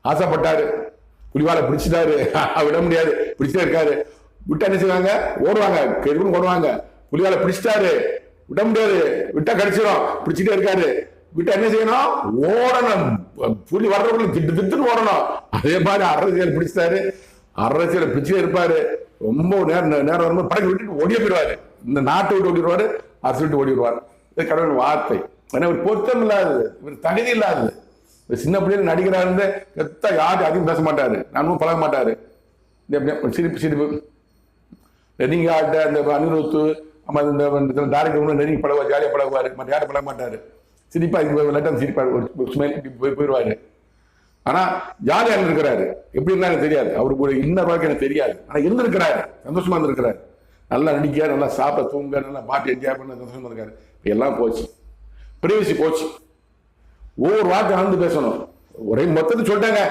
ஆசைப்பட்டாரு, புலிவாலை பிடிச்சிட்டாரு, விட முடியாது, பிடிச்சிட்டே இருக்காரு. விட்டா என்ன செய்வாங்க? ஓடுவாங்க, கெடுன்னு ஓடுவாங்க. புலிவாலை பிடிச்சிட்டாரு, விட முடியாது, விட்டா கடிச்சிடும், பிடிச்சிட்டே இருக்காரு. விட்டா என்ன செய்யணும்? ஓடணும், புலி வர்றவங்களுக்கு திட்டு திட்டுன்னு ஓடணும். அதே மாதிரி அரசியல் பிடிச்சிட்டாரு, அரசியல் பிடிச்சிட்டே இருப்பாரு. ரொம்ப நேரம் வரும்போது படகு விட்டுட்டு ஓடியே போயிடுவாரு. இந்த நாட்டை விட்டு ஓடிடுவாரு, அரசு விட்டு ஓடிடுவார். இது கடவுள் வார்த்தை. ஏன்னா இவர் பொருத்தம் இல்லாதது, இவர் தகுதி இல்லாதது. சின்ன பிள்ளைகள் நடிகராக இருந்து எத்தா யாரும் அதிகம் பேச மாட்டாரு, நானும் பழக மாட்டாரு. சிரிப்பு சிரிப்பு நீங்க ஆட்ட அந்த அனிருத்து இந்த டேரக்டர் நெருங்கி பழகுவார், ஜாலியாக பழகுவார், மற்ற யாரும் பழக மாட்டாரு. சிரிப்பா லைட்டாக சிரிப்பாரு, ஒரு ஸ்மைல் போயிடுவாரு. ஆனா ஜாலியாக இருக்கிறாரு. எப்படி இருந்தாலும் தெரியாது, அவருக்கு ஒரு இன்னர் வாழ்க்கை எனக்கு தெரியாது. ஆனா இருந்திருக்கிறாரு, சந்தோஷமா இருந்திருக்கிறாரு. நல்லா நடிக்க, நல்லா சாப்பிட, தூங்க, நல்லா பாட்டு என்ஜாய் பண்ண சந்தோஷமா இருக்காரு. இப்போ எல்லாம் போச்சு, பிரைவசி போச்சு. ஒவ்வொரு வார்த்தை வந்து பேசணும், ஒரே மொத்தத்தை சொல்லிட்டாங்க.